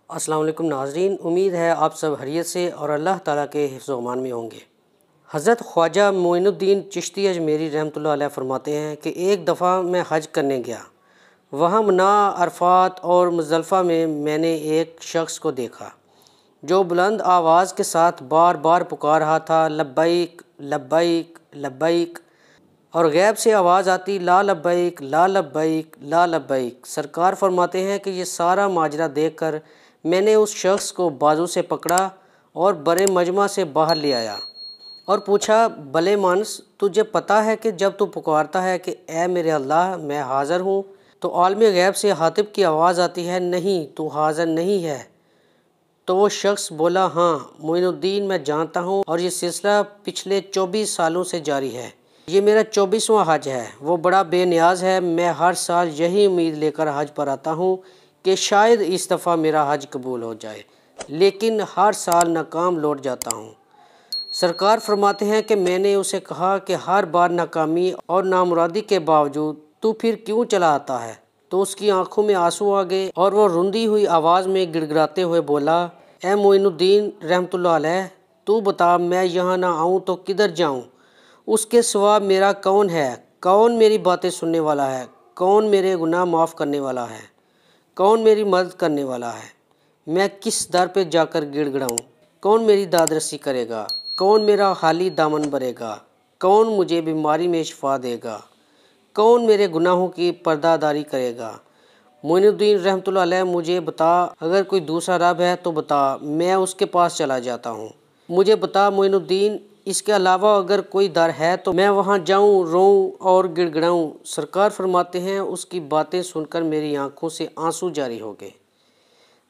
अस्सलाम वालेकुम नाज़रीन, उम्मीद है आप सब खैरियत से और अल्लाह ताला के हिफ्ज़ व अमान में होंगे। हज़रत ख्वाजा मोइनुद्दीन चिश्ती अजमेरी रहमतुल्लाह अलैह फरमाते हैं कि एक दफ़ा मैं हज करने गया। वहाँ मना, अरफात और मुज़दलिफ़ा में मैंने एक शख्स को देखा जो बुलंद आवाज़ के साथ बार बार पुकार रहा था, लब्बैक लब्बैक लब्बैक, और गैब से आवाज़ आती, ला लब्बैक ला लब्बैक ला लब्बैक। सरकार फरमाते हैं कि ये सारा माजरा देखकर मैंने उस शख्स को बाजू से पकड़ा और बड़े मजमा से बाहर ले आया और पूछा, भले मानस, तुझे पता है कि जब तू पुकारता है कि ए मेरे अल्लाह मैं हाज़िर हूँ, तो आलमी गैब से हातिब की आवाज़ आती है, नहीं तू हाज़िर नहीं है। तो वो शख्स बोला, हाँ मोइनुद्दीन मैं जानता हूँ और ये सिलसिला पिछले 24 सालों से जारी है। ये मेरा 24वां हज है। वो बड़ा बेनियाज है। मैं हर साल यही उम्मीद लेकर हज पर आता हूँ कि शायद इस दफ़ा मेरा हज कबूल हो जाए, लेकिन हर साल नाकाम लौट जाता हूँ। सरकार फरमाते हैं कि मैंने उसे कहा कि हर बार नाकामी और नामुरादी के बावजूद तू फिर क्यों चला आता है। तो उसकी आंखों में आंसू आ गए और वो रुंधी हुई आवाज़ में गिड़गिड़ाते हुए बोला, ए मोइनुद्दीन रहमतुल्लाह अलैह, तू बता मैं यहाँ ना आऊँ तो किधर जाऊँ। उसके सिवा मेरा कौन है? कौन मेरी बातें सुनने वाला है? कौन मेरे गुनाह माफ़ करने वाला है? कौन मेरी मदद करने वाला है? मैं किस दर पे जाकर गिड़गिड़ाऊँ? कौन मेरी दादरसी करेगा? कौन मेरा खाली दामन भरेगा? कौन मुझे बीमारी में शिफा देगा? कौन मेरे गुनाहों की पर्दादारी करेगा? मोइनुद्दीन रहमतुल्लाह अलैह, मुझे बता, अगर कोई दूसरा रब है तो बता, मैं उसके पास चला जाता हूँ। मुझे बता मोइनुद्दीन, इसके अलावा अगर कोई दर है तो मैं वहाँ जाऊँ, रोऊँ और गिड़गिड़ाऊँ। सरकार फरमाते हैं, उसकी बातें सुनकर मेरी आंखों से आंसू जारी हो गए,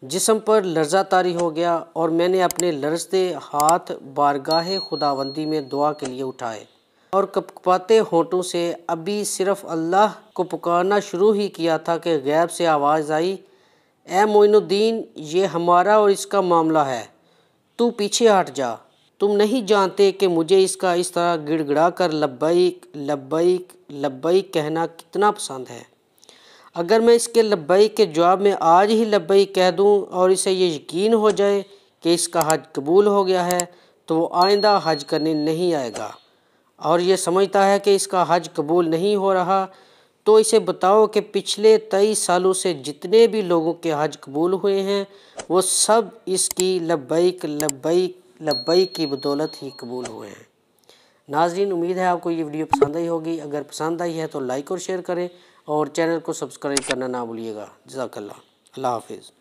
जिस्म पर लर्ज़ा तारी हो गया और मैंने अपने लरजते हाथ बारगाहे खुदावंदी में दुआ के लिए उठाए और कपकपाते होंठों से अभी सिर्फ अल्लाह को पुकारना शुरू ही किया था कि गैब से आवाज़ आई, ए मोइनुद्दीन, ये हमारा और इसका मामला है, तू पीछे हट जा। तुम नहीं जानते कि मुझे इसका इस तरह गिड़गिड़ा कर लब्बैक लब्बैक लब्बैक कहना कितना पसंद है। अगर मैं इसके लब्बैक के जवाब में आज ही लब्बैक कह दूं और इसे ये यकीन हो जाए कि इसका हज कबूल हो गया है, तो वो आइंदा हज करने नहीं आएगा। और ये समझता है कि इसका हज कबूल नहीं हो रहा, तो इसे बताओ कि पिछले 23 सालों से जितने भी लोगों के हज कबूल हुए हैं, वो सब इसकी लब्बैक लब्बैक लब्बैक की बदौलत ही कबूल हुए हैं। नाज़रीन, उम्मीद है आपको ये वीडियो पसंद आई होगी। अगर पसंद आई है तो लाइक और शेयर करें और चैनल को सब्सक्राइब करना ना भूलिएगा। जज़ाकल्लाह। अल्लाह हाफिज़।